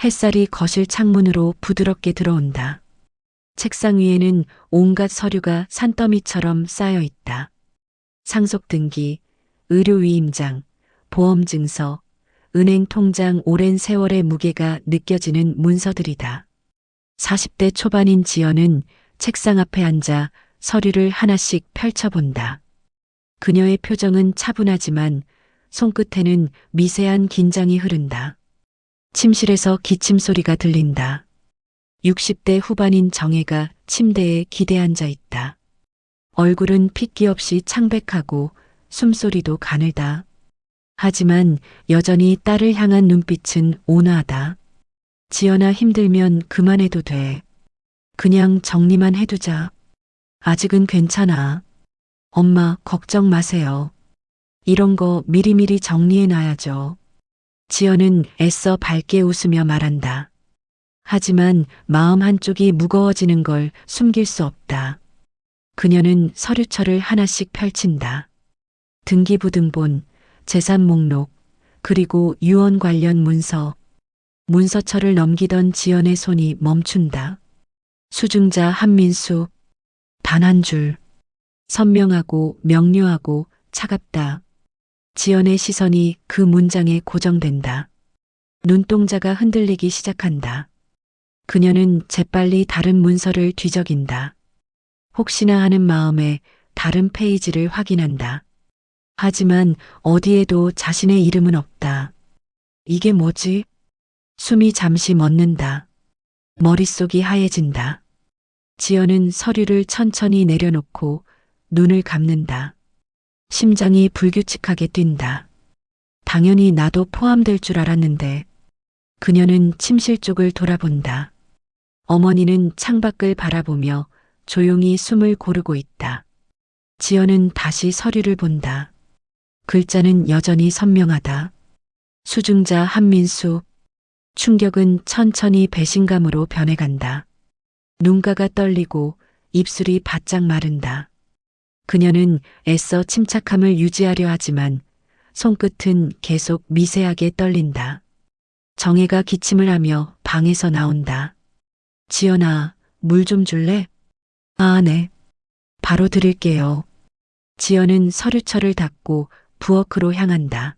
햇살이 거실 창문으로 부드럽게 들어온다. 책상 위에는 온갖 서류가 산더미처럼 쌓여 있다. 상속등기, 의료위임장, 보험증서, 은행 통장 오랜 세월의 무게가 느껴지는 문서들이다. 40대 초반인 지연은 책상 앞에 앉아 서류를 하나씩 펼쳐본다. 그녀의 표정은 차분하지만 손끝에는 미세한 긴장이 흐른다. 침실에서 기침 소리가 들린다. 60대 후반인 정혜가 침대에 기대 앉아 있다. 얼굴은 핏기 없이 창백하고 숨소리도 가늘다. 하지만 여전히 딸을 향한 눈빛은 온화하다. 지연아, 힘들면 그만해도 돼. 그냥 정리만 해두자. 아직은 괜찮아. 엄마, 걱정 마세요. 이런 거 미리미리 정리해놔야죠. 지연은 애써 밝게 웃으며 말한다. 하지만 마음 한쪽이 무거워지는 걸 숨길 수 없다. 그녀는 서류철을 하나씩 펼친다. 등기부등본, 재산 목록, 그리고 유언 관련 문서. 문서철을 넘기던 지연의 손이 멈춘다. 수증자 한민수. 단 한 줄. 선명하고 명료하고 차갑다. 지연의 시선이 그 문장에 고정된다. 눈동자가 흔들리기 시작한다. 그녀는 재빨리 다른 문서를 뒤적인다. 혹시나 하는 마음에 다른 페이지를 확인한다. 하지만 어디에도 자신의 이름은 없다. 이게 뭐지? 숨이 잠시 멎는다. 머릿속이 하얘진다. 지연은 서류를 천천히 내려놓고 눈을 감는다. 심장이 불규칙하게 뛴다. 당연히 나도 포함될 줄 알았는데. 그녀는 침실 쪽을 돌아본다. 어머니는 창밖을 바라보며 조용히 숨을 고르고 있다. 지연은 다시 서류를 본다. 글자는 여전히 선명하다. 수증자 한민수. 충격은 천천히 배신감으로 변해간다. 눈가가 떨리고 입술이 바짝 마른다. 그녀는 애써 침착함을 유지하려 하지만 손끝은 계속 미세하게 떨린다. 정혜가 기침을 하며 방에서 나온다. 지연아, 물 좀 줄래? 아, 네. 바로 드릴게요. 지연은 서류철을 닫고 부엌으로 향한다.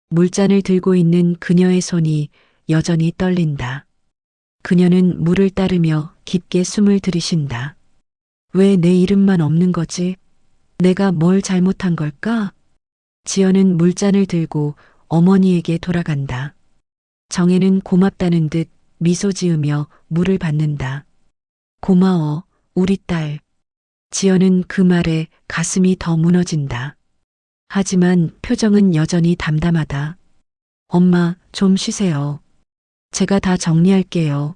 물잔을 들고 있는 그녀의 손이 여전히 떨린다. 그녀는 물을 따르며 깊게 숨을 들이쉰다. 왜 내 이름만 없는 거지? 내가 뭘 잘못한 걸까? 지연은 물잔을 들고 어머니에게 돌아간다. 정혜는 고맙다는 듯 미소 지으며 물을 받는다. 고마워, 우리 딸. 지연은 그 말에 가슴이 더 무너진다. 하지만 표정은 여전히 담담하다. 엄마, 좀 쉬세요. 제가 다 정리할게요.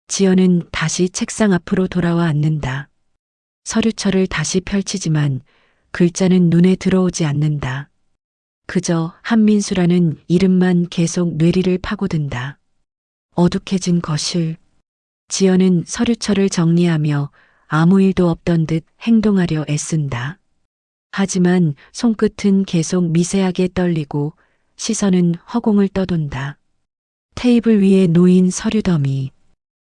지연은 다시 책상 앞으로 돌아와 앉는다. 서류철을 다시 펼치지만 글자는 눈에 들어오지 않는다. 그저 한민수라는 이름만 계속 뇌리를 파고든다. 어둑해진 거실. 지연은 서류철을 정리하며 아무 일도 없던 듯 행동하려 애쓴다. 하지만 손끝은 계속 미세하게 떨리고 시선은 허공을 떠돈다. 테이블 위에 놓인 서류 더미.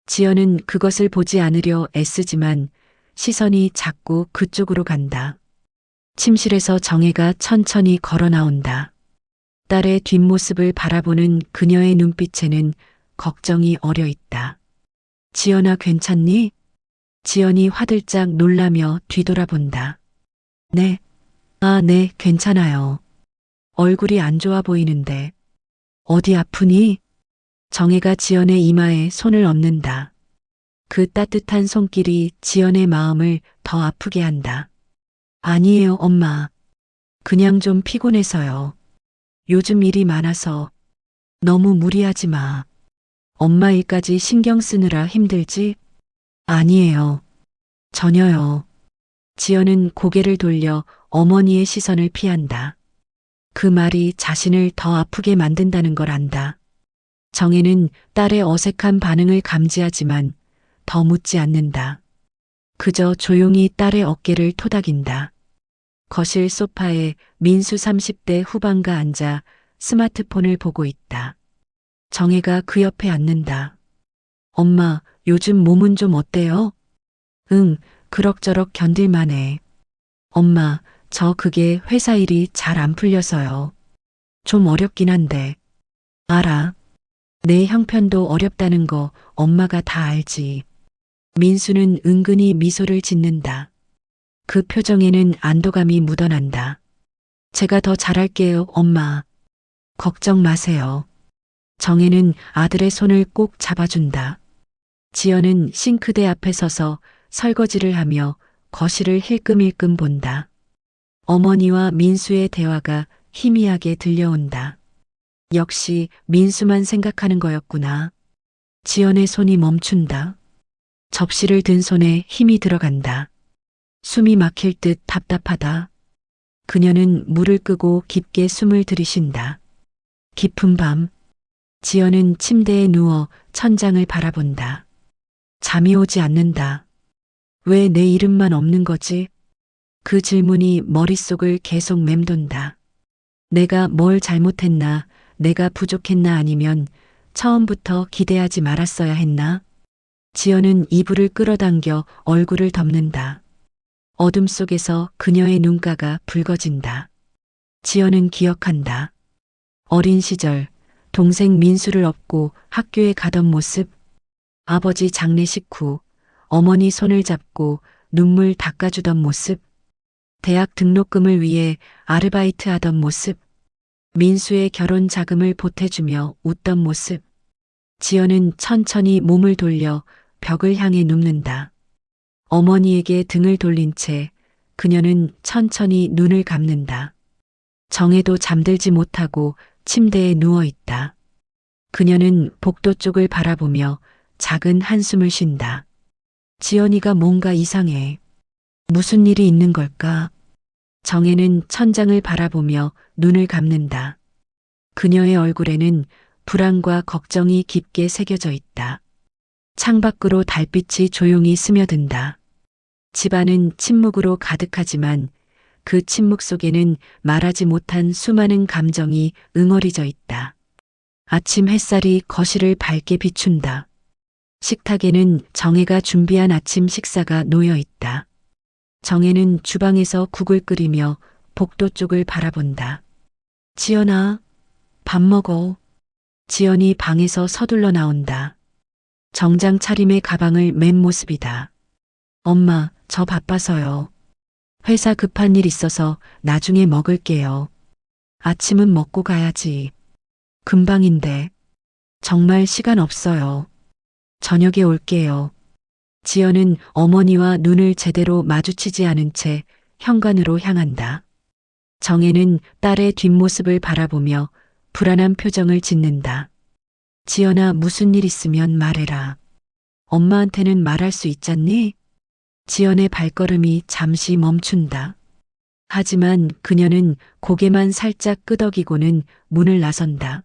지연은 그것을 보지 않으려 애쓰지만 시선이 자꾸 그쪽으로 간다. 침실에서 정혜가 천천히 걸어 나온다. 딸의 뒷모습을 바라보는 그녀의 눈빛에는 걱정이 어려 있다. 지연아, 괜찮니? 지연이 화들짝 놀라며 뒤돌아본다. 네. 아, 네, 괜찮아요. 얼굴이 안 좋아 보이는데. 어디 아프니? 정혜가 지연의 이마에 손을 얹는다. 그 따뜻한 손길이 지연의 마음을 더 아프게 한다. 아니에요, 엄마. 그냥 좀 피곤해서요. 요즘 일이 많아서. 너무 무리하지 마. 엄마 일까지 신경 쓰느라 힘들지? 아니에요. 전혀요. 지연은 고개를 돌려 어머니의 시선을 피한다. 그 말이 자신을 더 아프게 만든다는 걸 안다. 정혜는 딸의 어색한 반응을 감지하지만 더 묻지 않는다. 그저 조용히 딸의 어깨를 토닥인다. 거실 소파에 민수 30대 후반가 앉아 스마트폰을 보고 있다. 정혜가 그 옆에 앉는다. 엄마, 요즘 몸은 좀 어때요? 응, 그럭저럭 견딜만해. 엄마, 저 그게 회사 일이 잘 안 풀려서요. 좀 어렵긴 한데. 알아. 내 형편도 어렵다는 거 엄마가 다 알지. 민수는 은근히 미소를 짓는다. 그 표정에는 안도감이 묻어난다. 제가 더 잘할게요, 엄마. 걱정 마세요. 정혜는 아들의 손을 꼭 잡아준다. 지연은 싱크대 앞에 서서 설거지를 하며 거실을 힐끔힐끔 본다. 어머니와 민수의 대화가 희미하게 들려온다. 역시 민수만 생각하는 거였구나. 지연의 손이 멈춘다. 접시를 든 손에 힘이 들어간다. 숨이 막힐 듯 답답하다. 그녀는 물을 끄고 깊게 숨을 들이쉰다. 깊은 밤, 지연은 침대에 누워 천장을 바라본다. 잠이 오지 않는다. 왜 내 이름만 없는 거지? 그 질문이 머릿속을 계속 맴돈다. 내가 뭘 잘못했나, 내가 부족했나 아니면 처음부터 기대하지 말았어야 했나? 지연은 이불을 끌어당겨 얼굴을 덮는다. 어둠 속에서 그녀의 눈가가 붉어진다. 지연은 기억한다. 어린 시절 동생 민수를 업고 학교에 가던 모습, 아버지 장례식 후 어머니 손을 잡고 눈물 닦아주던 모습, 대학 등록금을 위해 아르바이트 하던 모습, 민수의 결혼 자금을 보태주며 웃던 모습. 지연은 천천히 몸을 돌려 벽을 향해 눕는다. 어머니에게 등을 돌린 채 그녀는 천천히 눈을 감는다. 정혜도 잠들지 못하고 침대에 누워 있다. 그녀는 복도 쪽을 바라보며 작은 한숨을 쉰다. 지연이가 뭔가 이상해. 무슨 일이 있는 걸까? 정혜는 천장을 바라보며 눈을 감는다. 그녀의 얼굴에는 불안과 걱정이 깊게 새겨져 있다. 창밖으로 달빛이 조용히 스며든다. 집안은 침묵으로 가득하지만 그 침묵 속에는 말하지 못한 수많은 감정이 응어리져 있다. 아침 햇살이 거실을 밝게 비춘다. 식탁에는 정혜가 준비한 아침 식사가 놓여 있다. 정혜는 주방에서 국을 끓이며 복도 쪽을 바라본다. 지연아, 밥 먹어. 지연이 방에서 서둘러 나온다. 정장 차림의 가방을 맨 모습이다. 엄마, 저 바빠서요. 회사 급한 일 있어서 나중에 먹을게요. 아침은 먹고 가야지. 금방인데. 정말 시간 없어요. 저녁에 올게요. 지연은 어머니와 눈을 제대로 마주치지 않은 채 현관으로 향한다. 정혜는 딸의 뒷모습을 바라보며 불안한 표정을 짓는다. 지연아, 무슨 일 있으면 말해라. 엄마한테는 말할 수 있잖니? 지연의 발걸음이 잠시 멈춘다. 하지만 그녀는 고개만 살짝 끄덕이고는 문을 나선다.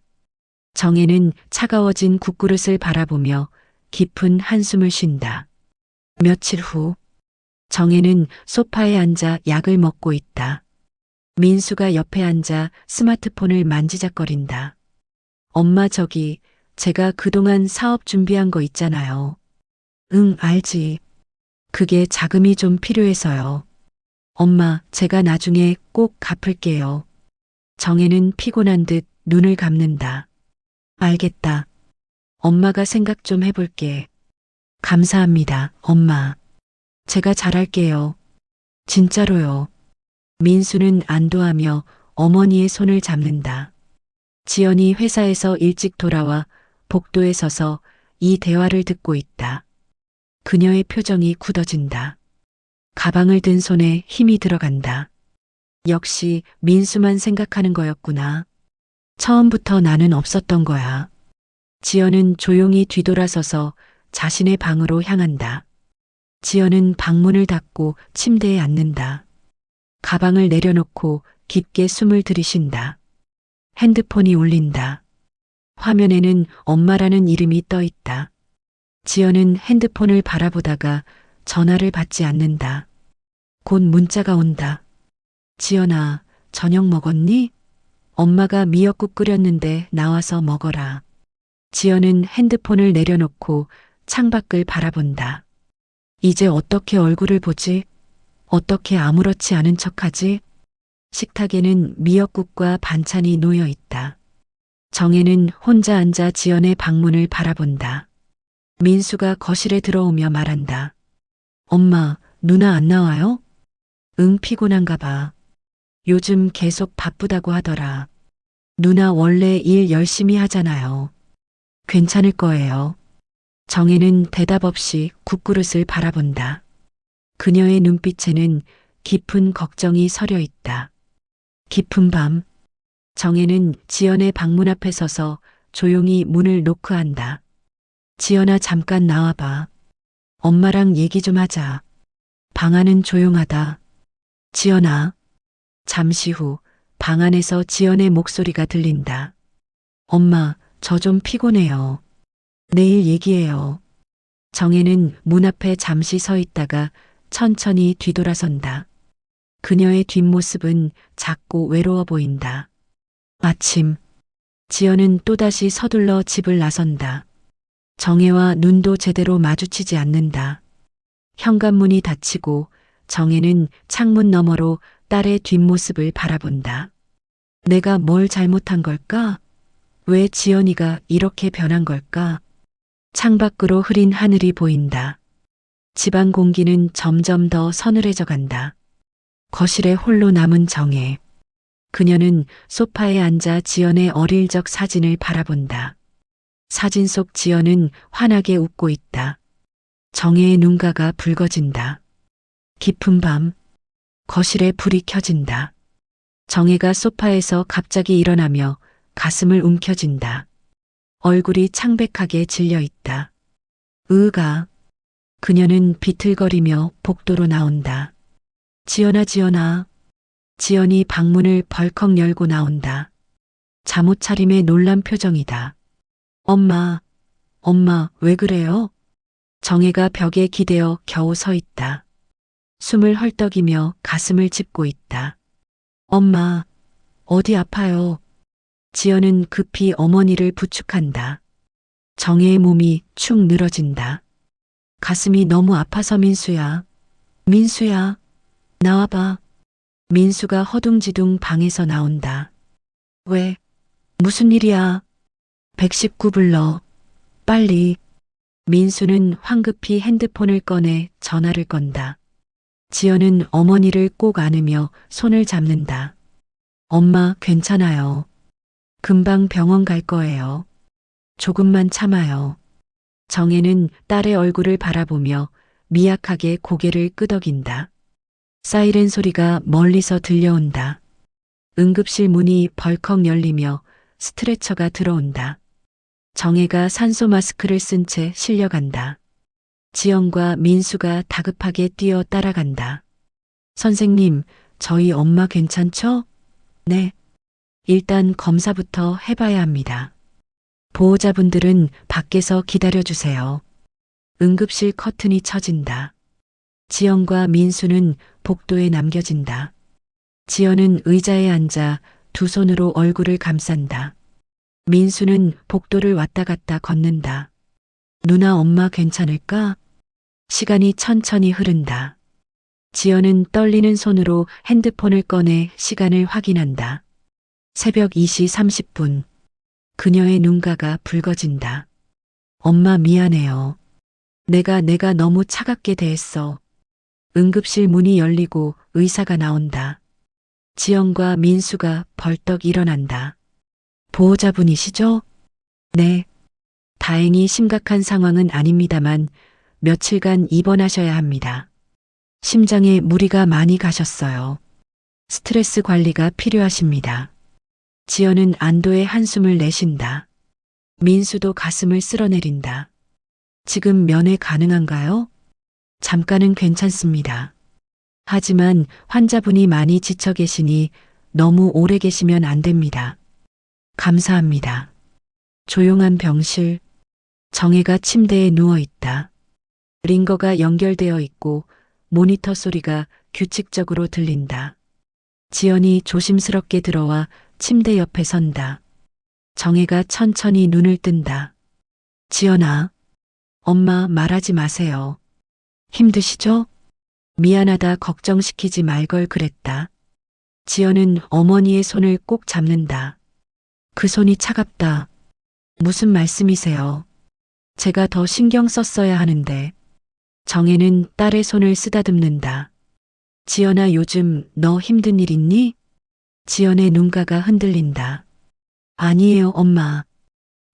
정혜는 차가워진 국그릇을 바라보며 깊은 한숨을 쉰다. 며칠 후, 정혜는 소파에 앉아 약을 먹고 있다. 민수가 옆에 앉아 스마트폰을 만지작거린다. 엄마, 저기, 제가 그동안 사업 준비한 거 있잖아요. 응, 알지. 그게 자금이 좀 필요해서요. 엄마, 제가 나중에 꼭 갚을게요. 정혜는 피곤한 듯 눈을 감는다. 알겠다. 엄마가 생각 좀 해볼게. 감사합니다, 엄마. 제가 잘할게요. 진짜로요. 민수는 안도하며 어머니의 손을 잡는다. 지연이 회사에서 일찍 돌아와 복도에 서서 이 대화를 듣고 있다. 그녀의 표정이 굳어진다. 가방을 든 손에 힘이 들어간다. 역시 민수만 생각하는 거였구나. 처음부터 나는 없었던 거야. 지연은 조용히 뒤돌아서서 자신의 방으로 향한다. 지연은 방문을 닫고 침대에 앉는다. 가방을 내려놓고 깊게 숨을 들이쉰다. 핸드폰이 울린다. 화면에는 엄마라는 이름이 떠 있다. 지연은 핸드폰을 바라보다가 전화를 받지 않는다. 곧 문자가 온다. 지연아, 저녁 먹었니? 엄마가 미역국 끓였는데 나와서 먹어라. 지연은 핸드폰을 내려놓고 창밖을 바라본다. 이제 어떻게 얼굴을 보지? 어떻게 아무렇지 않은 척하지? 식탁에는 미역국과 반찬이 놓여 있다. 정혜는 혼자 앉아 지연의 방문을 바라본다. 민수가 거실에 들어오며 말한다. 엄마, 누나 안 나와요? 응, 피곤한가 봐. 요즘 계속 바쁘다고 하더라. 누나 원래 일 열심히 하잖아요. 괜찮을 거예요. 정혜는 대답 없이 국그릇을 바라본다. 그녀의 눈빛에는 깊은 걱정이 서려 있다. 깊은 밤, 정혜는 지연의 방문 앞에 서서 조용히 문을 노크한다. 지연아, 잠깐 나와봐. 엄마랑 얘기 좀 하자. 방 안은 조용하다. 지연아. 잠시 후 방 안에서 지연의 목소리가 들린다. 엄마, 저 좀 피곤해요. 내일 얘기해요. 정혜는 문 앞에 잠시 서 있다가 천천히 뒤돌아선다. 그녀의 뒷모습은 작고 외로워 보인다. 아침, 지연은 또다시 서둘러 집을 나선다. 정혜와 눈도 제대로 마주치지 않는다. 현관문이 닫히고 정혜는 창문 너머로 딸의 뒷모습을 바라본다. 내가 뭘 잘못한 걸까? 왜 지연이가 이렇게 변한 걸까? 창밖으로 흐린 하늘이 보인다. 집안 공기는 점점 더 서늘해져 간다. 거실에 홀로 남은 정혜. 그녀는 소파에 앉아 지연의 어릴 적 사진을 바라본다. 사진 속 지연은 환하게 웃고 있다. 정혜의 눈가가 붉어진다. 깊은 밤, 거실에 불이 켜진다. 정혜가 소파에서 갑자기 일어나며 가슴을 움켜쥔다. 얼굴이 창백하게 질려 있다. 으가. 그녀는 비틀거리며 복도로 나온다. 지연아, 지연아. 지연이 방문을 벌컥 열고 나온다. 잠옷 차림의 놀란 표정이다. 엄마, 엄마, 왜 그래요? 정혜가 벽에 기대어 겨우 서 있다. 숨을 헐떡이며 가슴을 짚고 있다. 엄마, 어디 아파요? 지연은 급히 어머니를 부축한다. 정혜의 몸이 축 늘어진다. 가슴이 너무 아파서 민수야. 민수야, 나와봐. 민수가 허둥지둥 방에서 나온다. 왜? 무슨 일이야? 119 불러. 빨리. 민수는 황급히 핸드폰을 꺼내 전화를 건다. 지연은 어머니를 꼭 안으며 손을 잡는다. 엄마, 괜찮아요. 금방 병원 갈 거예요. 조금만 참아요. 정혜는 딸의 얼굴을 바라보며 미약하게 고개를 끄덕인다. 사이렌 소리가 멀리서 들려온다. 응급실 문이 벌컥 열리며 스트레처가 들어온다. 정혜가 산소 마스크를 쓴 채 실려간다. 지연과 민수가 다급하게 뛰어 따라간다. 선생님, 저희 엄마 괜찮죠? 네. 일단 검사부터 해봐야 합니다. 보호자분들은 밖에서 기다려주세요. 응급실 커튼이 쳐진다. 지연과 민수는 복도에 남겨진다. 지연은 의자에 앉아 두 손으로 얼굴을 감싼다. 민수는 복도를 왔다 갔다 걷는다. 누나, 엄마 괜찮을까? 시간이 천천히 흐른다. 지연은 떨리는 손으로 핸드폰을 꺼내 시간을 확인한다. 새벽 2시 30분. 그녀의 눈가가 붉어진다. 엄마, 미안해요. 내가 너무 차갑게 대했어. 응급실 문이 열리고 의사가 나온다. 지연과 민수가 벌떡 일어난다. 보호자분이시죠? 네. 다행히 심각한 상황은 아닙니다만 며칠간 입원하셔야 합니다. 심장에 무리가 많이 가셨어요. 스트레스 관리가 필요하십니다. 지연은 안도의 한숨을 내쉰다. 민수도 가슴을 쓸어내린다. 지금 면회 가능한가요? 잠깐은 괜찮습니다. 하지만 환자분이 많이 지쳐 계시니 너무 오래 계시면 안 됩니다. 감사합니다. 조용한 병실. 정혜가 침대에 누워 있다. 링거가 연결되어 있고 모니터 소리가 규칙적으로 들린다. 지연이 조심스럽게 들어와 침대 옆에 선다. 정혜가 천천히 눈을 뜬다. 지연아, 엄마 말하지 마세요. 힘드시죠? 미안하다 걱정시키지 말 걸 그랬다. 지연은 어머니의 손을 꼭 잡는다. 그 손이 차갑다. 무슨 말씀이세요? 제가 더 신경 썼어야 하는데. 정혜는 딸의 손을 쓰다듬는다. 지연아 요즘 너 힘든 일 있니? 지연의 눈가가 흔들린다. 아니에요 엄마.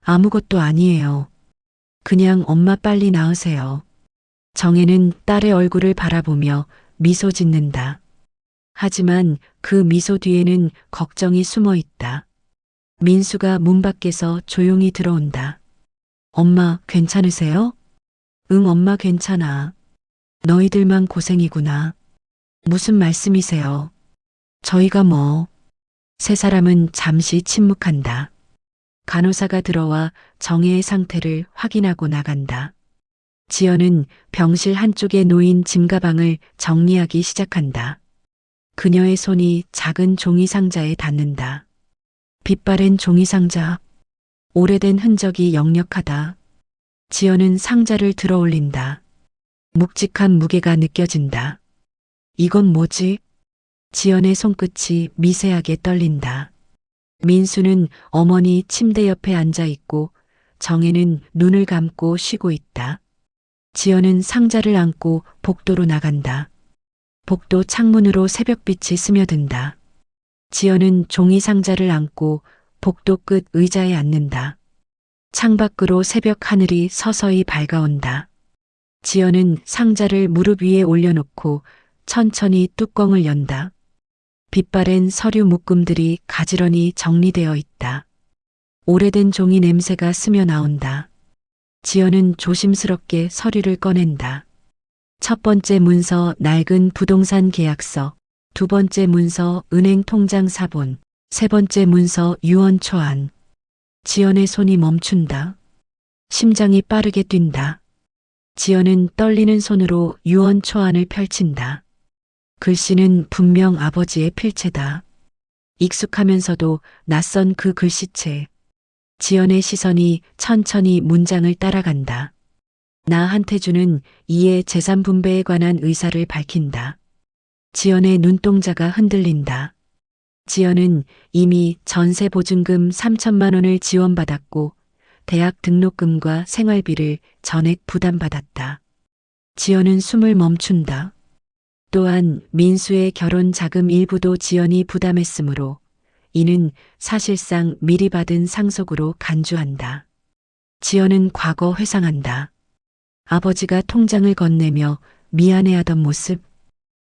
아무것도 아니에요. 그냥 엄마 빨리 나으세요. 정혜는 딸의 얼굴을 바라보며 미소 짓는다. 하지만 그 미소 뒤에는 걱정이 숨어 있다. 민수가 문 밖에서 조용히 들어온다. 엄마 괜찮으세요? 응 엄마 괜찮아. 너희들만 고생이구나. 무슨 말씀이세요? 저희가 뭐. 세 사람은 잠시 침묵한다. 간호사가 들어와 정혜의 상태를 확인하고 나간다. 지연은 병실 한쪽에 놓인 짐가방을 정리하기 시작한다. 그녀의 손이 작은 종이 상자에 닿는다. 빛바랜 종이 상자. 오래된 흔적이 역력하다. 지연은 상자를 들어 올린다. 묵직한 무게가 느껴진다. 이건 뭐지? 지연의 손끝이 미세하게 떨린다. 민수는 어머니 침대 옆에 앉아 있고 정혜는 눈을 감고 쉬고 있다. 지연은 상자를 안고 복도로 나간다. 복도 창문으로 새벽빛이 스며든다. 지연은 종이 상자를 안고 복도 끝 의자에 앉는다. 창밖으로 새벽 하늘이 서서히 밝아온다. 지연은 상자를 무릎 위에 올려놓고 천천히 뚜껑을 연다. 빛바랜 서류 묶음들이 가지런히 정리되어 있다. 오래된 종이 냄새가 스며 나온다. 지연은 조심스럽게 서류를 꺼낸다. 첫 번째 문서 낡은 부동산 계약서, 두 번째 문서 은행 통장 사본, 세 번째 문서 유언 초안. 지연의 손이 멈춘다. 심장이 빠르게 뛴다. 지연은 떨리는 손으로 유언 초안을 펼친다. 글씨는 분명 아버지의 필체다. 익숙하면서도 낯선 그 글씨체. 지연의 시선이 천천히 문장을 따라간다. 나한테 주는 이의 재산 분배에 관한 의사를 밝힌다. 지연의 눈동자가 흔들린다. 지연은 이미 전세 보증금 3천만 원을 지원받았고 대학 등록금과 생활비를 전액 부담받았다. 지연은 숨을 멈춘다. 또한 민수의 결혼 자금 일부도 지연이 부담했으므로 이는 사실상 미리 받은 상속으로 간주한다. 지연은 과거 회상한다. 아버지가 통장을 건네며 미안해하던 모습.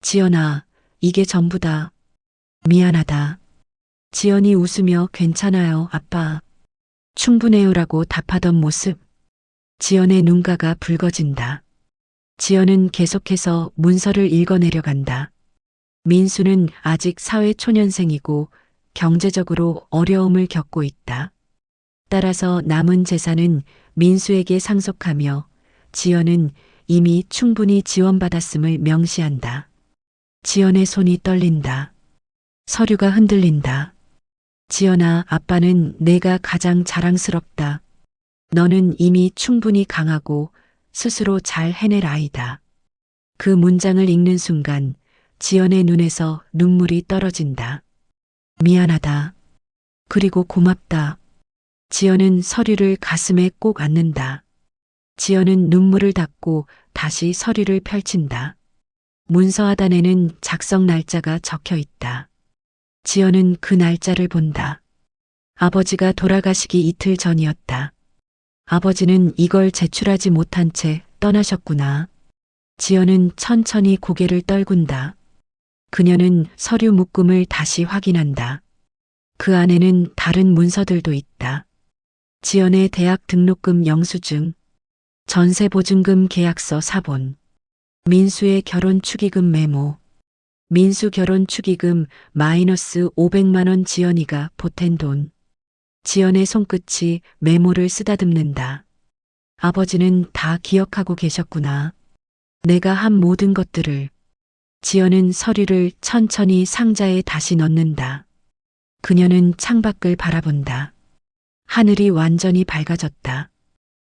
지연아, 이게 전부다. 미안하다. 지연이 웃으며 괜찮아요, 아빠. 충분해요라고 답하던 모습. 지연의 눈가가 붉어진다. 지연은 계속해서 문서를 읽어내려간다. 민수는 아직 사회초년생이고 경제적으로 어려움을 겪고 있다. 따라서 남은 재산은 민수에게 상속하며 지연은 이미 충분히 지원받았음을 명시한다. 지연의 손이 떨린다. 서류가 흔들린다. 지연아, 아빠는 내가 가장 자랑스럽다. 너는 이미 충분히 강하고 스스로 잘 해낼 아이다. 그 문장을 읽는 순간 지연의 눈에서 눈물이 떨어진다. 미안하다. 그리고 고맙다. 지연은 서류를 가슴에 꼭 안는다. 지연은 눈물을 닦고 다시 서류를 펼친다. 문서 하단에는 작성 날짜가 적혀 있다. 지연은 그 날짜를 본다. 아버지가 돌아가시기 이틀 전이었다. 아버지는 이걸 제출하지 못한 채 떠나셨구나. 지연은 천천히 고개를 떨군다. 그녀는 서류 묶음을 다시 확인한다. 그 안에는 다른 문서들도 있다. 지연의 대학 등록금 영수증, 전세 보증금 계약서 사본, 민수의 결혼 축의금 메모, 민수 결혼 축의금 마이너스 500만 원 지연이가 보탠 돈. 지연의 손끝이 메모를 쓰다듬는다. 아버지는 다 기억하고 계셨구나. 내가 한 모든 것들을. 지연은 서류를 천천히 상자에 다시 넣는다. 그녀는 창밖을 바라본다. 하늘이 완전히 밝아졌다.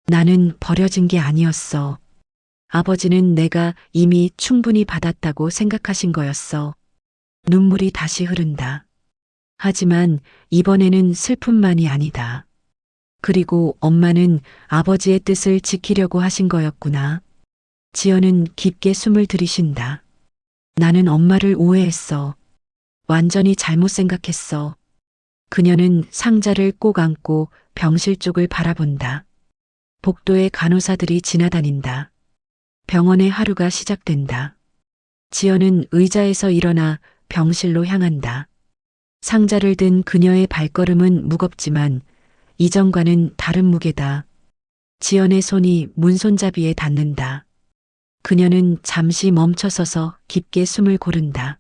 나는 버려진 게 아니었어. 아버지는 내가 이미 충분히 받았다고 생각하신 거였어. 눈물이 다시 흐른다. 하지만 이번에는 슬픔만이 아니다. 그리고 엄마는 아버지의 뜻을 지키려고 하신 거였구나. 지연은 깊게 숨을 들이쉰다. 나는 엄마를 오해했어. 완전히 잘못 생각했어. 그녀는 상자를 꼭 안고 병실 쪽을 바라본다. 복도에 간호사들이 지나다닌다. 병원의 하루가 시작된다. 지연은 의자에서 일어나 병실로 향한다. 상자를 든 그녀의 발걸음은 무겁지만 이전과는 다른 무게다. 지연의 손이 문손잡이에 닿는다. 그녀는 잠시 멈춰서서 깊게 숨을 고른다.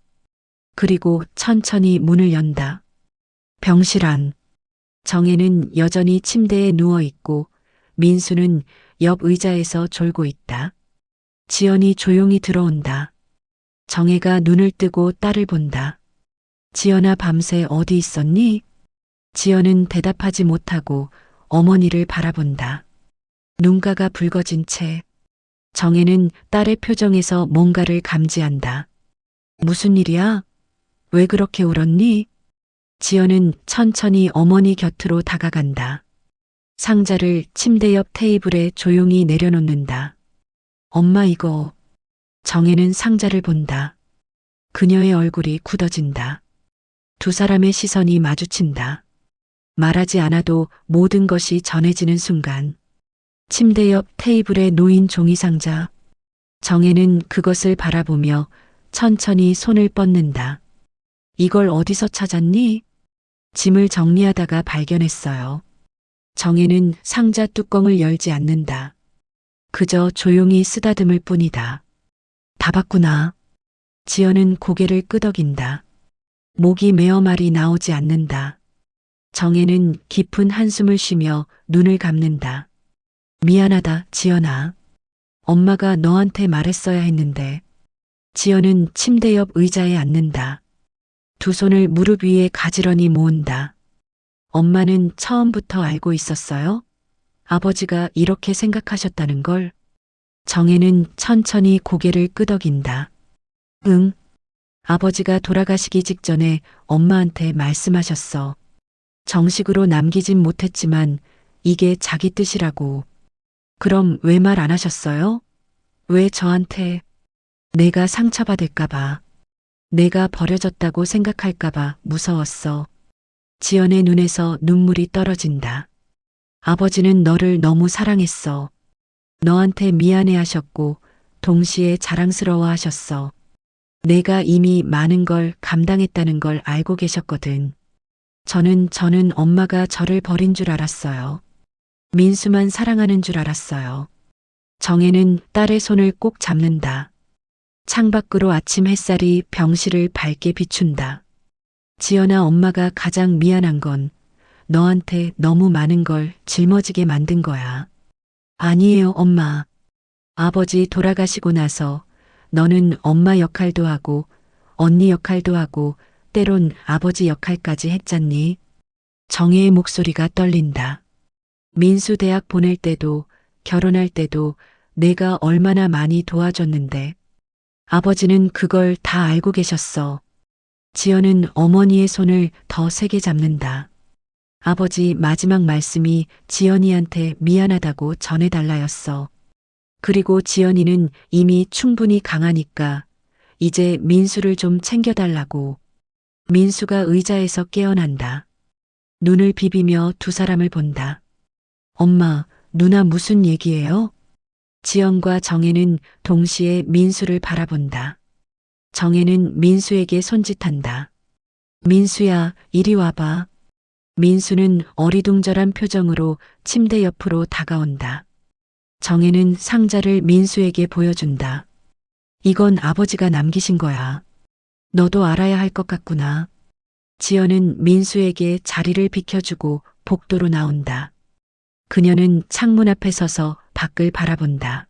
그리고 천천히 문을 연다. 병실 안. 정혜는 여전히 침대에 누워 있고 민수는 옆 의자에서 졸고 있다. 지연이 조용히 들어온다. 정혜가 눈을 뜨고 딸을 본다. 지연아, 밤새 어디 있었니? 지연은 대답하지 못하고 어머니를 바라본다. 눈가가 붉어진 채 정혜는 딸의 표정에서 뭔가를 감지한다. 무슨 일이야? 왜 그렇게 울었니? 지연은 천천히 어머니 곁으로 다가간다. 상자를 침대 옆 테이블에 조용히 내려놓는다. 엄마, 이거. 정혜는 상자를 본다. 그녀의 얼굴이 굳어진다. 두 사람의 시선이 마주친다. 말하지 않아도 모든 것이 전해지는 순간. 침대 옆 테이블에 놓인 종이 상자. 정혜는 그것을 바라보며 천천히 손을 뻗는다. 이걸 어디서 찾았니? 짐을 정리하다가 발견했어요. 정혜는 상자 뚜껑을 열지 않는다. 그저 조용히 쓰다듬을 뿐이다. 다 봤구나. 지연은 고개를 끄덕인다. 목이 메어 말이 나오지 않는다. 정혜는 깊은 한숨을 쉬며 눈을 감는다. 미안하다, 지연아. 엄마가 너한테 말했어야 했는데. 지연은 침대 옆 의자에 앉는다. 두 손을 무릎 위에 가지런히 모은다. 엄마는 처음부터 알고 있었어요? 아버지가 이렇게 생각하셨다는 걸? 정혜는 천천히 고개를 끄덕인다. 응. 아버지가 돌아가시기 직전에 엄마한테 말씀하셨어. 정식으로 남기진 못했지만 이게 자기 뜻이라고. 그럼 왜 말 안 하셨어요? 왜 저한테? 내가 상처받을까봐. 내가 버려졌다고 생각할까봐 무서웠어. 지연의 눈에서 눈물이 떨어진다. 아버지는 너를 너무 사랑했어. 너한테 미안해 하셨고 동시에 자랑스러워 하셨어. 내가 이미 많은 걸 감당했다는 걸 알고 계셨거든. 저는 엄마가 저를 버린 줄 알았어요. 민수만 사랑하는 줄 알았어요. 정혜는 딸의 손을 꼭 잡는다. 창밖으로 아침 햇살이 병실을 밝게 비춘다. 지연아, 엄마가 가장 미안한 건 너한테 너무 많은 걸 짊어지게 만든 거야. 아니에요, 엄마. 아버지 돌아가시고 나서 너는 엄마 역할도 하고 언니 역할도 하고 때론 아버지 역할까지 했잖니. 정혜의 목소리가 떨린다. 민수 대학 보낼 때도 결혼할 때도 내가 얼마나 많이 도와줬는데 아버지는 그걸 다 알고 계셨어. 지연은 어머니의 손을 더 세게 잡는다. 아버지 마지막 말씀이 지연이한테 미안하다고 전해달라였어. 그리고 지연이는 이미 충분히 강하니까 이제 민수를 좀 챙겨달라고. 민수가 의자에서 깨어난다. 눈을 비비며 두 사람을 본다. 엄마, 누나 무슨 얘기예요? 지연과 정혜는 동시에 민수를 바라본다. 정혜는 민수에게 손짓한다. 민수야, 이리 와봐. 민수는 어리둥절한 표정으로 침대 옆으로 다가온다. 정혜는 상자를 민수에게 보여준다. 이건 아버지가 남기신 거야. 너도 알아야 할 것 같구나. 지연은 민수에게 자리를 비켜주고 복도로 나온다. 그녀는 창문 앞에 서서 밖을 바라본다.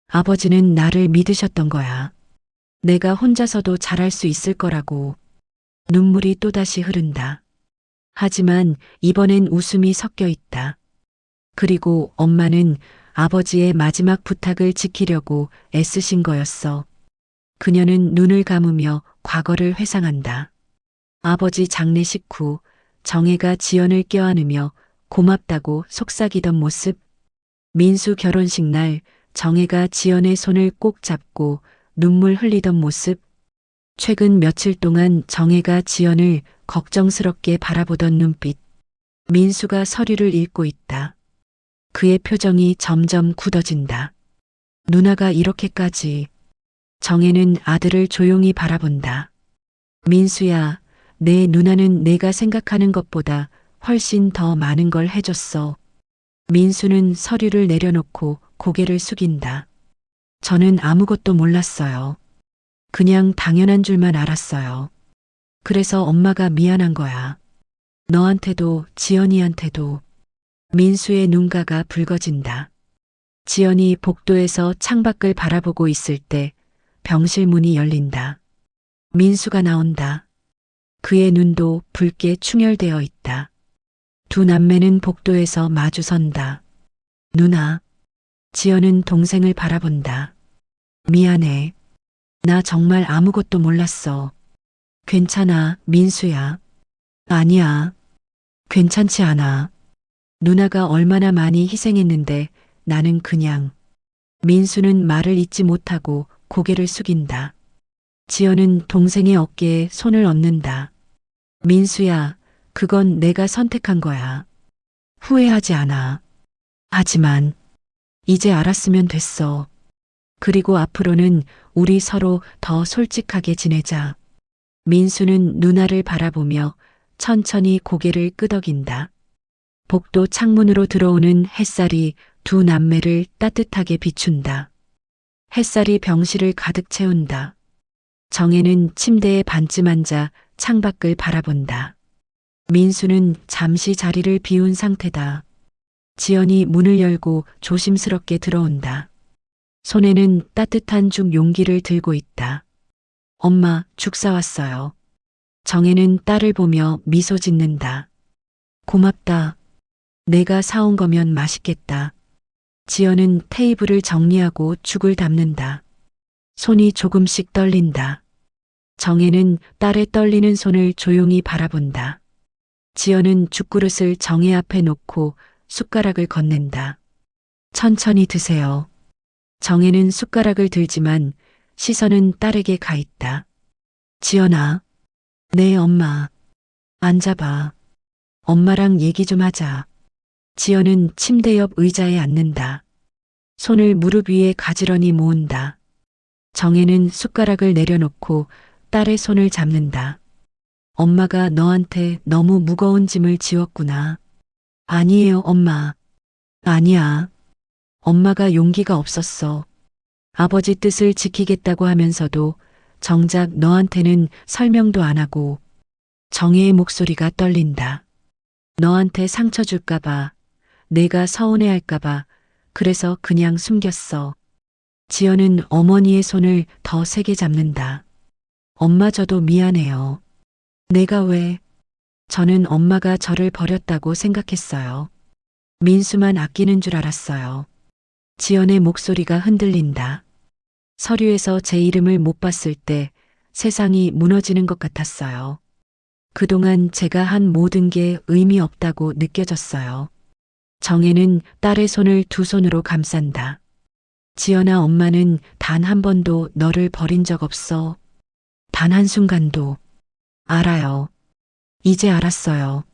아버지는 나를 믿으셨던 거야. 내가 혼자서도 잘할 수 있을 거라고. 눈물이 또다시 흐른다. 하지만 이번엔 웃음이 섞여 있다. 그리고 엄마는 아버지의 마지막 부탁을 지키려고 애쓰신 거였어. 그녀는 눈을 감으며 과거를 회상한다. 아버지 장례식 후 정혜가 지연을 껴안으며 고맙다고 속삭이던 모습. 민수 결혼식 날 정혜가 지연의 손을 꼭 잡고 눈물 흘리던 모습. 최근 며칠 동안 정혜가 지연을 걱정스럽게 바라보던 눈빛. 민수가 서류를 읽고 있다. 그의 표정이 점점 굳어진다. 누나가 이렇게까지. 정혜는 아들을 조용히 바라본다. 민수야, 내 누나는 내가 생각하는 것보다 훨씬 더 많은 걸 해줬어. 민수는 서류를 내려놓고 고개를 숙인다. 저는 아무것도 몰랐어요. 그냥 당연한 줄만 알았어요. 그래서 엄마가 미안한 거야. 너한테도 지연이한테도. 민수의 눈가가 붉어진다. 지연이 복도에서 창밖을 바라보고 있을 때 병실 문이 열린다. 민수가 나온다. 그의 눈도 붉게 충혈되어 있다. 두 남매는 복도에서 마주선다. 누나. 지연은 동생을 바라본다. 미안해. 나 정말 아무것도 몰랐어. 괜찮아, 민수야. 아니야. 괜찮지 않아. 누나가 얼마나 많이 희생했는데 나는 그냥. 민수는 말을 잇지 못하고 고개를 숙인다. 지연은 동생의 어깨에 손을 얹는다. 민수야, 그건 내가 선택한 거야. 후회하지 않아. 하지만 이제 알았으면 됐어. 그리고 앞으로는 우리 서로 더 솔직하게 지내자. 민수는 누나를 바라보며 천천히 고개를 끄덕인다. 복도 창문으로 들어오는 햇살이 두 남매를 따뜻하게 비춘다. 햇살이 병실을 가득 채운다. 정혜는 침대에 반쯤 앉아 창밖을 바라본다. 민수는 잠시 자리를 비운 상태다. 지연이 문을 열고 조심스럽게 들어온다. 손에는 따뜻한 죽 용기를 들고 있다. 엄마, 죽 사왔어요. 정혜는 딸을 보며 미소 짓는다. 고맙다. 내가 사온 거면 맛있겠다. 지연은 테이블을 정리하고 죽을 담는다. 손이 조금씩 떨린다. 정혜는 딸의 떨리는 손을 조용히 바라본다. 지연은 죽그릇을 정혜 앞에 놓고 숟가락을 건넨다. 천천히 드세요. 정혜는 숟가락을 들지만 시선은 딸에게 가 있다. 지연아. 네, 엄마. 앉아봐. 엄마랑 얘기 좀 하자. 지연은 침대 옆 의자에 앉는다. 손을 무릎 위에 가지런히 모은다. 정혜는 숟가락을 내려놓고 딸의 손을 잡는다. 엄마가 너한테 너무 무거운 짐을 지웠구나. 아니에요, 엄마. 아니야. 엄마가 용기가 없었어. 아버지 뜻을 지키겠다고 하면서도 정작 너한테는 설명도 안 하고. 정혜의 목소리가 떨린다. 너한테 상처 줄까봐, 내가 서운해할까봐, 그래서 그냥 숨겼어. 지연은 어머니의 손을 더 세게 잡는다. 엄마, 저도 미안해요. 내가 왜? 저는 엄마가 저를 버렸다고 생각했어요. 민수만 아끼는 줄 알았어요. 지연의 목소리가 흔들린다. 서류에서 제 이름을 못 봤을 때 세상이 무너지는 것 같았어요. 그동안 제가 한 모든 게 의미 없다고 느껴졌어요. 정혜는 딸의 손을 두 손으로 감싼다. 지연아, 엄마는 단 한 번도 너를 버린 적 없어. 단 한순간도. 알아요. 이제 알았어요.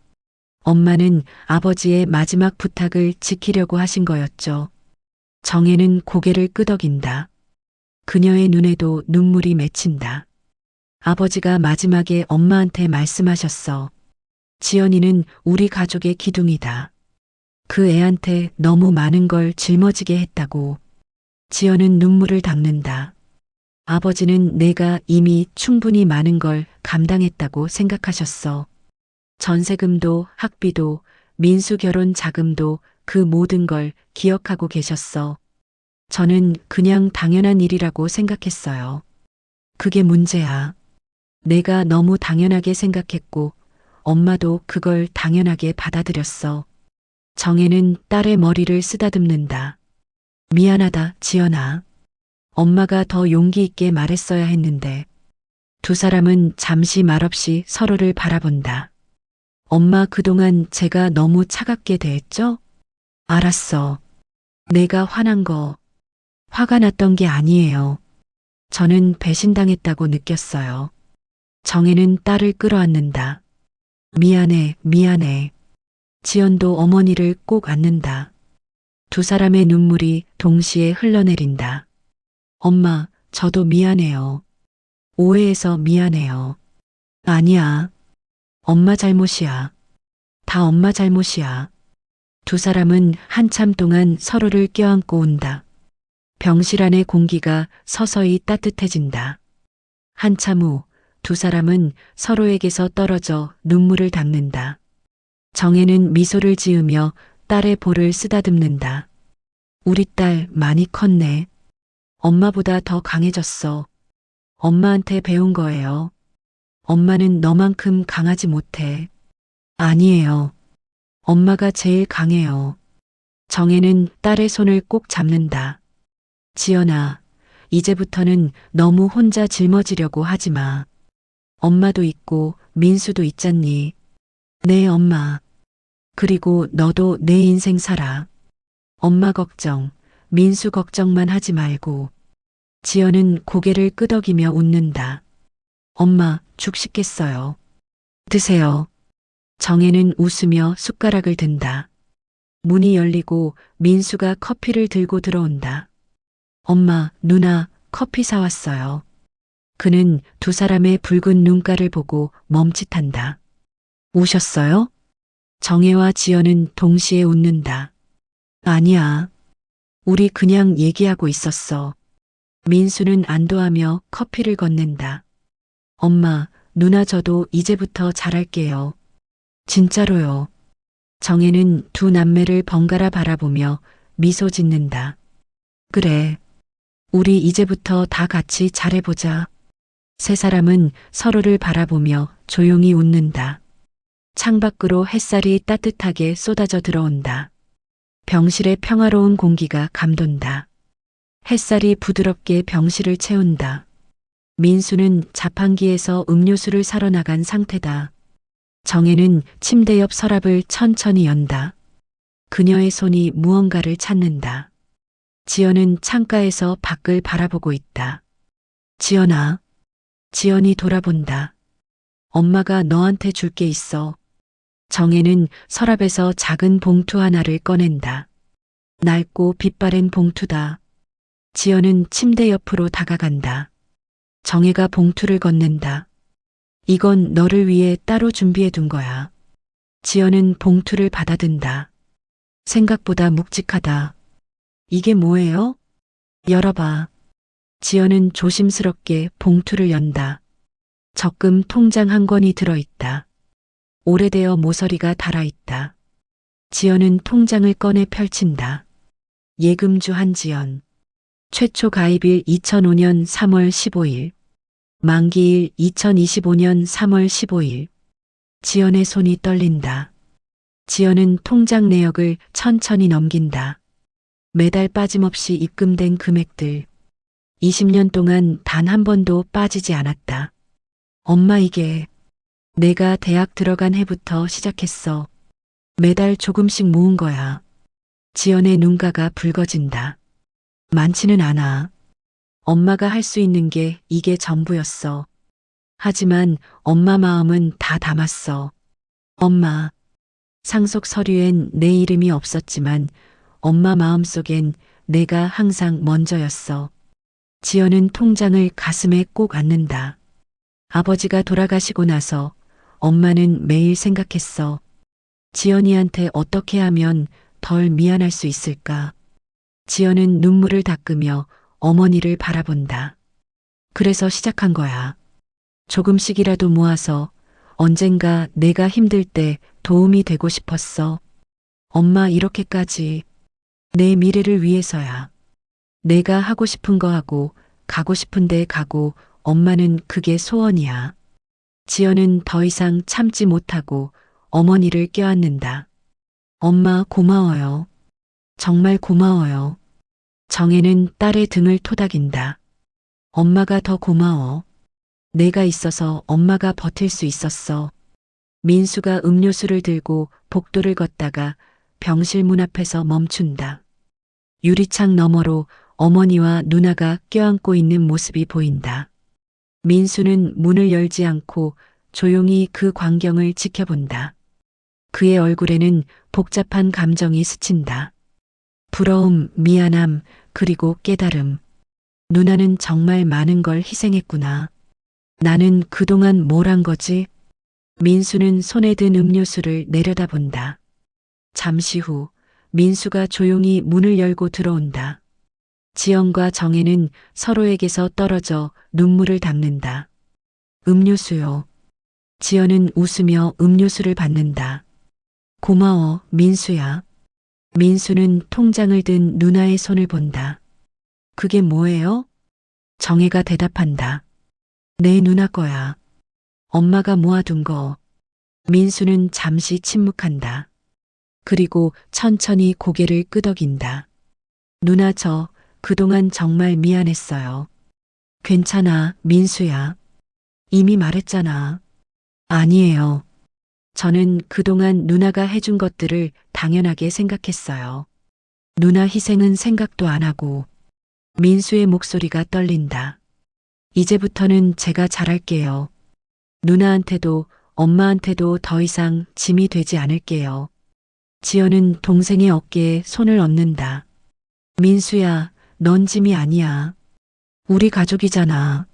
엄마는 아버지의 마지막 부탁을 지키려고 하신 거였죠. 정혜는 고개를 끄덕인다. 그녀의 눈에도 눈물이 맺힌다. 아버지가 마지막에 엄마한테 말씀하셨어. 지연이는 우리 가족의 기둥이다. 그 애한테 너무 많은 걸 짊어지게 했다고. 지연은 눈물을 닦는다. 아버지는 내가 이미 충분히 많은 걸 감당했다고 생각하셨어. 전세금도 학비도 민수 결혼 자금도 그 모든 걸 기억하고 계셨어. 저는 그냥 당연한 일이라고 생각했어요. 그게 문제야. 내가 너무 당연하게 생각했고 엄마도 그걸 당연하게 받아들였어. 정혜는 딸의 머리를 쓰다듬는다. 미안하다, 지연아. 엄마가 더 용기 있게 말했어야 했는데. 두 사람은 잠시 말없이 서로를 바라본다. 엄마, 그동안 제가 너무 차갑게 대했죠? 알았어. 내가 화난 거, 화가 났던 게 아니에요. 저는 배신당했다고 느꼈어요. 정혜는 딸을 끌어안는다. 미안해, 미안해. 지연도 어머니를 꼭 안는다. 두 사람의 눈물이 동시에 흘러내린다. 엄마, 저도 미안해요. 오해해서 미안해요. 아니야. 엄마 잘못이야. 다 엄마 잘못이야. 두 사람은 한참 동안 서로를 껴안고 운다. 병실 안의 공기가 서서히 따뜻해진다. 한참 후 두 사람은 서로에게서 떨어져 눈물을 닦는다. 정혜는 미소를 지으며 딸의 볼을 쓰다듬는다. 우리 딸 많이 컸네. 엄마보다 더 강해졌어. 엄마한테 배운 거예요. 엄마는 너만큼 강하지 못해. 아니에요. 엄마가 제일 강해요. 정혜는 딸의 손을 꼭 잡는다. 지연아, 이제부터는 너무 혼자 짊어지려고 하지 마. 엄마도 있고 민수도 있잖니. 네, 엄마. 그리고 너도 내 인생 살아. 엄마 걱정, 민수 걱정만 하지 말고. 지연은 고개를 끄덕이며 웃는다. 엄마, 죽 식겠어요. 드세요. 정혜는 웃으며 숟가락을 든다. 문이 열리고 민수가 커피를 들고 들어온다. 엄마, 누나, 커피 사왔어요. 그는 두 사람의 붉은 눈가를 보고 멈칫한다. 우셨어요? 정혜와 지연은 동시에 웃는다. 아니야. 우리 그냥 얘기하고 있었어. 민수는 안도하며 커피를 건넨다. 엄마, 누나 저도 이제부터 잘할게요. 진짜로요. 정혜는 두 남매를 번갈아 바라보며 미소 짓는다. 그래. 우리 이제부터 다 같이 잘해보자. 세 사람은 서로를 바라보며 조용히 웃는다. 창밖으로 햇살이 따뜻하게 쏟아져 들어온다. 병실의 평화로운 공기가 감돈다. 햇살이 부드럽게 병실을 채운다. 민수는 자판기에서 음료수를 사러 나간 상태다. 정혜는 침대 옆 서랍을 천천히 연다. 그녀의 손이 무언가를 찾는다. 지연은 창가에서 밖을 바라보고 있다. 지연아. 지연이 돌아본다. 엄마가 너한테 줄 게 있어. 정혜는 서랍에서 작은 봉투 하나를 꺼낸다. 낡고 빛바랜 봉투다. 지연은 침대 옆으로 다가간다. 정혜가 봉투를 건넨다. 이건 너를 위해 따로 준비해 둔 거야. 지연은 봉투를 받아든다. 생각보다 묵직하다. 이게 뭐예요? 열어봐. 지연은 조심스럽게 봉투를 연다. 적금 통장 한 권이 들어있다. 오래되어 모서리가 달아있다. 지연은 통장을 꺼내 펼친다. 예금주 한지연. 최초 가입일 2005년 3월 15일. 만기일 2025년 3월 15일. 지연의 손이 떨린다. 지연은 통장 내역을 천천히 넘긴다. 매달 빠짐없이 입금된 금액들. 20년 동안 단 한 번도 빠지지 않았다. 엄마, 이게 내가 대학 들어간 해부터 시작했어. 매달 조금씩 모은 거야. 지연의 눈가가 붉어진다. 많지는 않아. 엄마가 할 수 있는 게 이게 전부였어. 하지만 엄마 마음은 다 담았어. 엄마. 상속 서류엔 내 이름이 없었지만 엄마 마음속엔 내가 항상 먼저였어. 지연은 통장을 가슴에 꼭 안는다. 아버지가 돌아가시고 나서 엄마는 매일 생각했어. 지연이한테 어떻게 하면 덜 미안할 수 있을까? 지연은 눈물을 닦으며 어머니를 바라본다. 그래서 시작한 거야. 조금씩이라도 모아서 언젠가 내가 힘들 때 도움이 되고 싶었어. 엄마, 이렇게까지 내 미래를 위해서야. 내가 하고 싶은 거 하고 가고 싶은 데 가고 엄마는 그게 소원이야. 지연은 더 이상 참지 못하고 어머니를 껴안는다. 엄마 고마워요. 정말 고마워요. 정혜는 딸의 등을 토닥인다. 엄마가 더 고마워. 내가 있어서 엄마가 버틸 수 있었어. 민수가 음료수를 들고 복도를 걷다가 병실 문 앞에서 멈춘다. 유리창 너머로 어머니와 누나가 껴안고 있는 모습이 보인다. 민수는 문을 열지 않고 조용히 그 광경을 지켜본다. 그의 얼굴에는 복잡한 감정이 스친다. 부러움, 미안함, 그리고 깨달음. 누나는 정말 많은 걸 희생했구나. 나는 그동안 뭘 한 거지? 민수는 손에 든 음료수를 내려다본다. 잠시 후 민수가 조용히 문을 열고 들어온다. 지연과 정혜는 서로에게서 떨어져 눈물을 닦는다. 음료수요. 지연은 웃으며 음료수를 받는다. 고마워, 민수야. 민수는 통장을 든 누나의 손을 본다. 그게 뭐예요? 정혜가 대답한다. 내 누나 거야. 엄마가 모아둔 거. 민수는 잠시 침묵한다. 그리고 천천히 고개를 끄덕인다. 누나 저 그동안 정말 미안했어요. 괜찮아, 민수야. 이미 말했잖아. 아니에요. 저는 그동안 누나가 해준 것들을 당연하게 생각했어요. 누나 희생은 생각도 안 하고. 민수의 목소리가 떨린다. 이제부터는 제가 잘할게요. 누나한테도 엄마한테도 더 이상 짐이 되지 않을게요. 지연은 동생의 어깨에 손을 얹는다. 민수야, 넌 짐이 아니야. 우리 가족이잖아.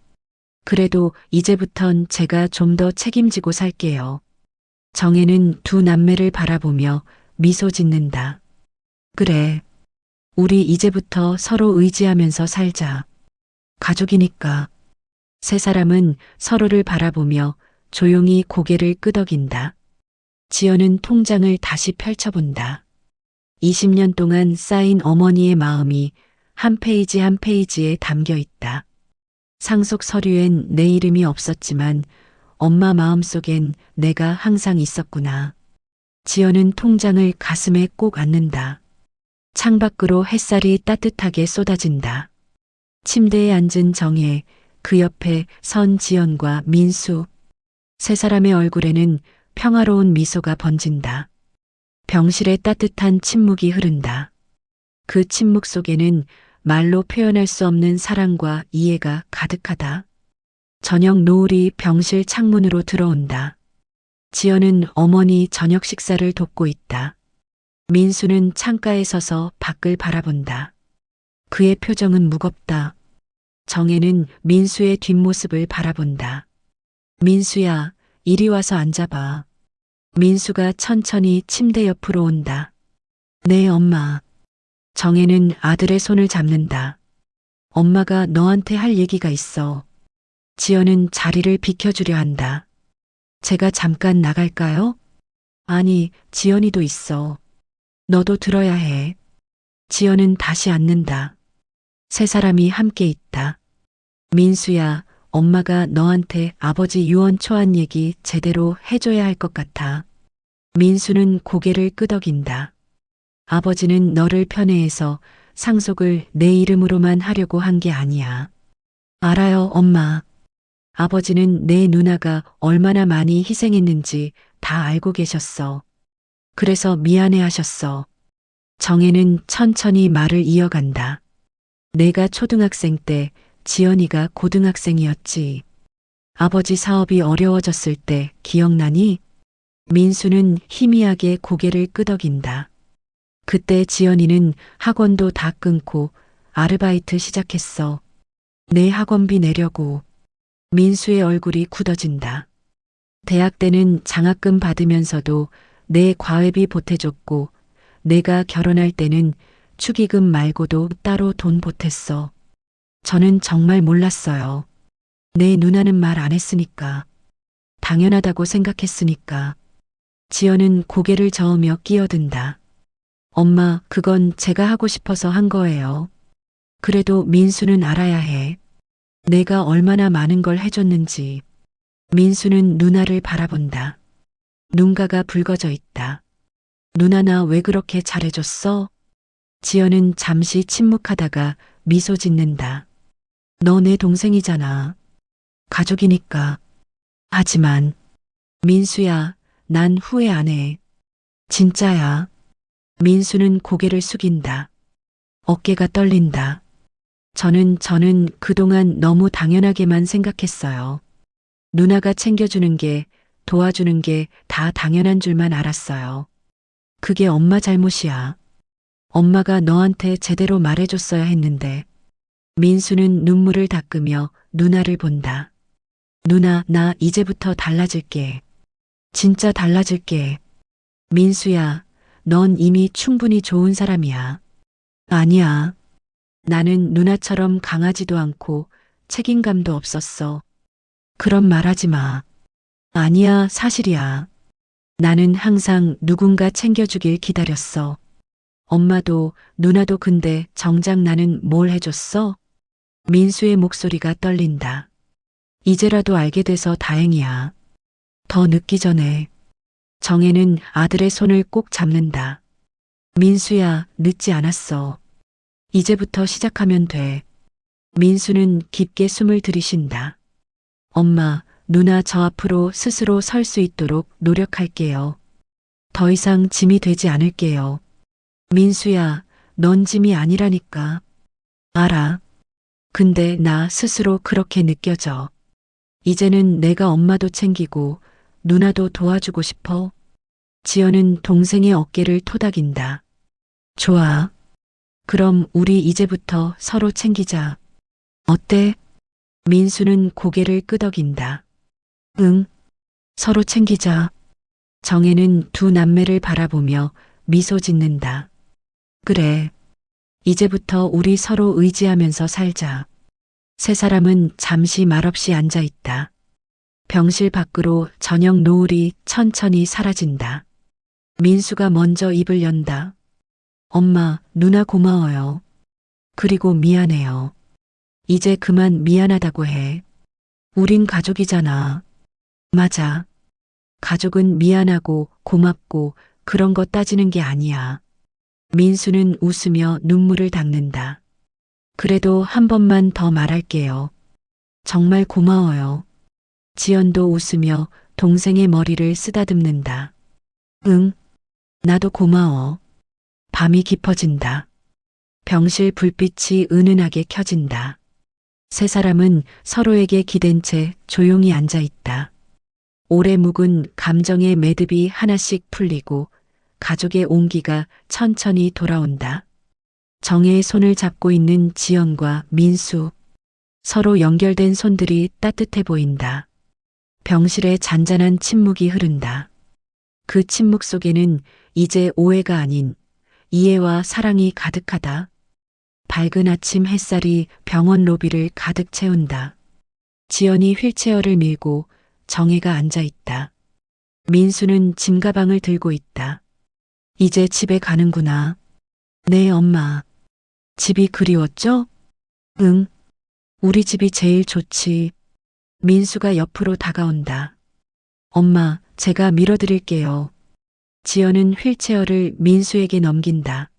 그래도 이제부턴 제가 좀 더 책임지고 살게요. 정혜는 두 남매를 바라보며 미소 짓는다. 그래. 우리 이제부터 서로 의지하면서 살자. 가족이니까. 세 사람은 서로를 바라보며 조용히 고개를 끄덕인다. 지연은 통장을 다시 펼쳐본다. 20년 동안 쌓인 어머니의 마음이 한 페이지 한 페이지에 담겨 있다. 상속 서류엔 내 이름이 없었지만 엄마 마음속엔 내가 항상 있었구나. 지연은 통장을 가슴에 꼭 안는다. 창밖으로 햇살이 따뜻하게 쏟아진다. 침대에 앉은 정혜, 그 옆에 선 지연과 민수. 세 사람의 얼굴에는 평화로운 미소가 번진다. 병실에 따뜻한 침묵이 흐른다. 그 침묵 속에는 말로 표현할 수 없는 사랑과 이해가 가득하다. 저녁 노을이 병실 창문으로 들어온다. 지연은 어머니 저녁 식사를 돕고 있다. 민수는 창가에 서서 밖을 바라본다. 그의 표정은 무겁다. 정혜는 민수의 뒷모습을 바라본다. 민수야, 이리 와서 앉아봐. 민수가 천천히 침대 옆으로 온다. 네, 엄마. 정혜는 아들의 손을 잡는다. 엄마가 너한테 할 얘기가 있어. 지연은 자리를 비켜주려 한다. 제가 잠깐 나갈까요? 아니, 지연이도 있어. 너도 들어야 해. 지연은 다시 앉는다. 세 사람이 함께 있다. 민수야, 엄마가 너한테 아버지 유언 초안 얘기 제대로 해줘야 할 것 같아. 민수는 고개를 끄덕인다. 아버지는 너를 편애해서 상속을 내 이름으로만 하려고 한 게 아니야. 알아요, 엄마. 아버지는 내 누나가 얼마나 많이 희생했는지 다 알고 계셨어. 그래서 미안해 하셨어. 정혜는 천천히 말을 이어간다. 내가 초등학생 때 지연이가 고등학생이었지. 아버지 사업이 어려워졌을 때 기억나니? 민수는 희미하게 고개를 끄덕인다. 그때 지연이는 학원도 다 끊고 아르바이트 시작했어. 내 학원비 내려고. 민수의 얼굴이 굳어진다. 대학 때는 장학금 받으면서도 내 과외비 보태줬고 내가 결혼할 때는 축의금 말고도 따로 돈 보탰어. 저는 정말 몰랐어요. 내 누나는 말 안 했으니까. 당연하다고 생각했으니까. 지연은 고개를 저으며 끼어든다. 엄마, 그건 제가 하고 싶어서 한 거예요. 그래도 민수는 알아야 해. 내가 얼마나 많은 걸 해줬는지. 민수는 누나를 바라본다. 눈가가 붉어져 있다. 누나 나 왜 그렇게 잘해줬어? 지연은 잠시 침묵하다가 미소 짓는다. 너 내 동생이잖아. 가족이니까. 하지만 민수야, 난 후회 안 해. 진짜야. 민수는 고개를 숙인다. 어깨가 떨린다. 저는 그동안 너무 당연하게만 생각했어요. 누나가 챙겨주는 게, 도와주는 게 다 당연한 줄만 알았어요. 그게 엄마 잘못이야. 엄마가 너한테 제대로 말해줬어야 했는데. 민수는 눈물을 닦으며 누나를 본다. 누나, 나 이제부터 달라질게. 진짜 달라질게. 민수야, 넌 이미 충분히 좋은 사람이야. 아니야. 나는 누나처럼 강하지도 않고 책임감도 없었어. 그런 말 하지 마. 아니야, 사실이야. 나는 항상 누군가 챙겨주길 기다렸어. 엄마도 누나도. 근데 정작 나는 뭘 해줬어? 민수의 목소리가 떨린다. 이제라도 알게 돼서 다행이야. 더 늦기 전에. 정혜는 아들의 손을 꼭 잡는다. 민수야, 늦지 않았어. 이제부터 시작하면 돼. 민수는 깊게 숨을 들이쉰다. 엄마, 누나 저 앞으로 스스로 설 수 있도록 노력할게요. 더 이상 짐이 되지 않을게요. 민수야, 넌 짐이 아니라니까. 알아. 근데 나 스스로 그렇게 느껴져. 이제는 내가 엄마도 챙기고 누나도 도와주고 싶어. 지연은 동생의 어깨를 토닥인다. 좋아. 그럼 우리 이제부터 서로 챙기자. 어때? 민수는 고개를 끄덕인다. 응. 서로 챙기자. 정혜는 두 남매를 바라보며 미소 짓는다. 그래. 이제부터 우리 서로 의지하면서 살자. 세 사람은 잠시 말없이 앉아 있다. 병실 밖으로 저녁 노을이 천천히 사라진다. 민수가 먼저 입을 연다. 엄마, 누나 고마워요. 그리고 미안해요. 이제 그만 미안하다고 해. 우린 가족이잖아. 맞아. 가족은 미안하고 고맙고 그런 거 따지는 게 아니야. 민수는 웃으며 눈물을 닦는다. 그래도 한 번만 더 말할게요. 정말 고마워요. 지연도 웃으며 동생의 머리를 쓰다듬는다. 응, 나도 고마워. 밤이 깊어진다. 병실 불빛이 은은하게 켜진다. 세 사람은 서로에게 기댄 채 조용히 앉아 있다. 오래 묵은 감정의 매듭이 하나씩 풀리고 가족의 온기가 천천히 돌아온다. 정혜의 손을 잡고 있는 지연과 민수. 서로 연결된 손들이 따뜻해 보인다. 병실에 잔잔한 침묵이 흐른다. 그 침묵 속에는 이제 오해가 아닌 이해와 사랑이 가득하다. 밝은 아침 햇살이 병원 로비를 가득 채운다. 지연이 휠체어를 밀고 정혜가 앉아 있다. 민수는 짐가방을 들고 있다. 이제 집에 가는구나. 네, 엄마. 집이 그리웠죠? 응. 우리 집이 제일 좋지. 민수가 옆으로 다가온다. 엄마, 제가 밀어드릴게요. 지연은 휠체어를 민수에게 넘긴다.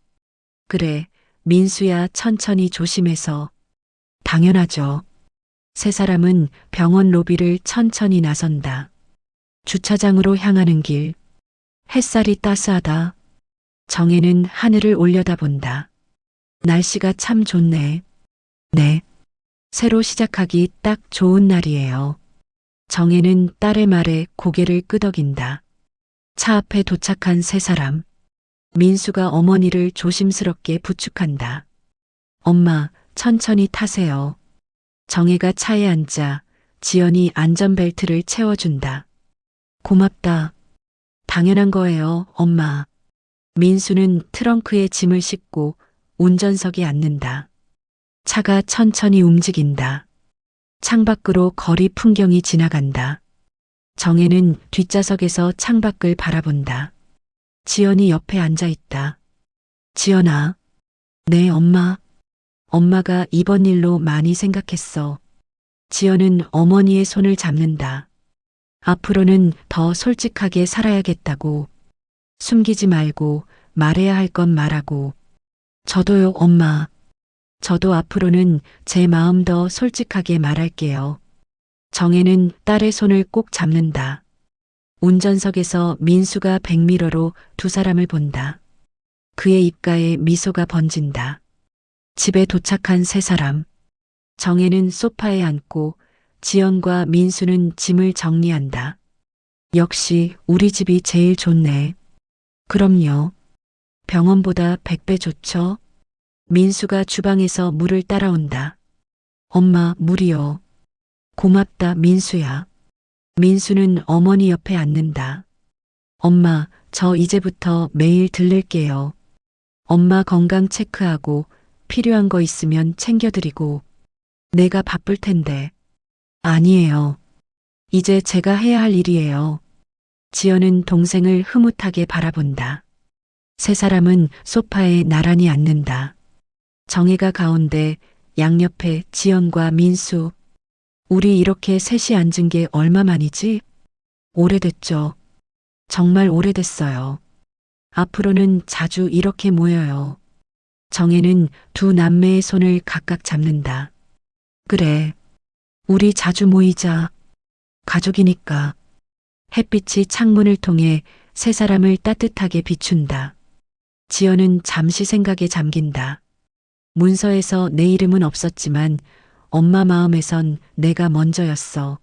그래, 민수야, 천천히 조심해서. 당연하죠. 세 사람은 병원 로비를 천천히 나선다. 주차장으로 향하는 길. 햇살이 따스하다. 정혜는 하늘을 올려다본다. 날씨가 참 좋네. 네. 새로 시작하기 딱 좋은 날이에요. 정혜는 딸의 말에 고개를 끄덕인다. 차 앞에 도착한 세 사람. 민수가 어머니를 조심스럽게 부축한다. 엄마, 천천히 타세요. 정혜가 차에 앉자 지연이 안전벨트를 채워준다. 고맙다. 당연한 거예요, 엄마. 민수는 트렁크에 짐을 싣고 운전석에 앉는다. 차가 천천히 움직인다. 창밖으로 거리 풍경이 지나간다. 정혜는 뒷좌석에서 창밖을 바라본다. 지연이 옆에 앉아 있다. 지연아. 네, 엄마. 엄마가 이번 일로 많이 생각했어. 지연은 어머니의 손을 잡는다. 앞으로는 더 솔직하게 살아야겠다고. 숨기지 말고 말해야 할 건 말하고. 저도요, 엄마. 저도 앞으로는 제 마음 더 솔직하게 말할게요. 정혜는 딸의 손을 꼭 잡는다. 운전석에서 민수가 백미러로 두 사람을 본다. 그의 입가에 미소가 번진다. 집에 도착한 세 사람. 정혜는 소파에 앉고 지연과 민수는 짐을 정리한다. 역시 우리 집이 제일 좋네. 그럼요. 병원보다 100배 좋죠? 민수가 주방에서 물을 따라온다. 엄마, 물이요. 고맙다, 민수야. 민수는 어머니 옆에 앉는다. 엄마, 저 이제부터 매일 들를게요. 엄마 건강 체크하고 필요한 거 있으면 챙겨드리고. 내가 바쁠 텐데. 아니에요. 이제 제가 해야 할 일이에요. 지연은 동생을 흐뭇하게 바라본다. 세 사람은 소파에 나란히 앉는다. 정혜가 가운데, 양옆에 지연과 민수. 우리 이렇게 셋이 앉은 게 얼마만이지? 오래됐죠. 정말 오래됐어요. 앞으로는 자주 이렇게 모여요. 정혜는 두 남매의 손을 각각 잡는다. 그래. 우리 자주 모이자. 가족이니까. 햇빛이 창문을 통해 세 사람을 따뜻하게 비춘다. 지연은 잠시 생각에 잠긴다. 문서에서 내 이름은 없었지만 엄마 마음에선 내가 먼저였어.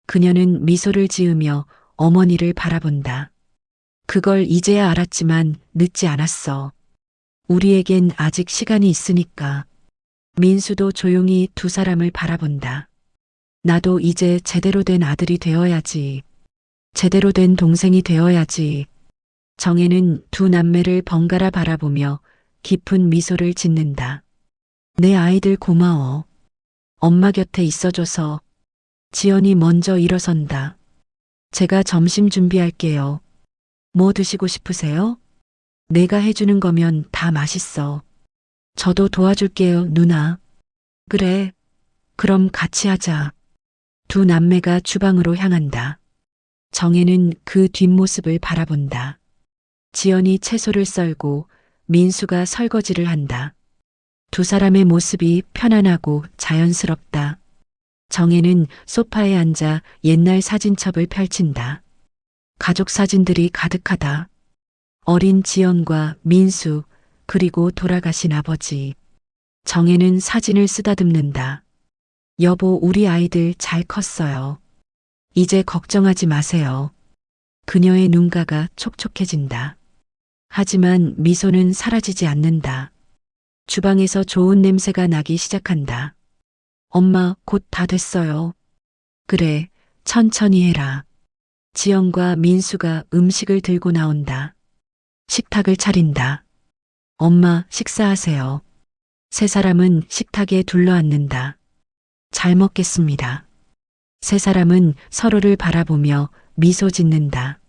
그녀는 미소를 지으며 어머니를 바라본다. 그걸 이제야 알았지만 늦지 않았어. 우리에겐 아직 시간이 있으니까. 민수도 조용히 두 사람을 바라본다. 나도 이제 제대로 된 아들이 되어야지. 제대로 된 동생이 되어야지. 정혜는 두 남매를 번갈아 바라보며 깊은 미소를 짓는다. 내 아이들 고마워. 엄마 곁에 있어줘서. 지연이 먼저 일어선다. 제가 점심 준비할게요. 뭐 드시고 싶으세요? 내가 해주는 거면 다 맛있어. 저도 도와줄게요, 누나. 그래. 그럼 같이 하자. 두 남매가 주방으로 향한다. 정혜는 그 뒷모습을 바라본다. 지연이 채소를 썰고 민수가 설거지를 한다. 두 사람의 모습이 편안하고 자연스럽다. 정혜는 소파에 앉아 옛날 사진첩을 펼친다. 가족 사진들이 가득하다. 어린 지연과 민수, 그리고 돌아가신 아버지. 정혜는 사진을 쓰다듬는다. 여보, 우리 아이들 잘 컸어요. 이제 걱정하지 마세요. 그녀의 눈가가 촉촉해진다. 하지만 미소는 사라지지 않는다. 주방에서 좋은 냄새가 나기 시작한다. 엄마, 곧 다 됐어요. 그래, 천천히 해라. 지연과 민수가 음식을 들고 나온다. 식탁을 차린다. 엄마, 식사하세요. 세 사람은 식탁에 둘러앉는다. 잘 먹겠습니다. 세 사람은 서로를 바라보며 미소 짓는다.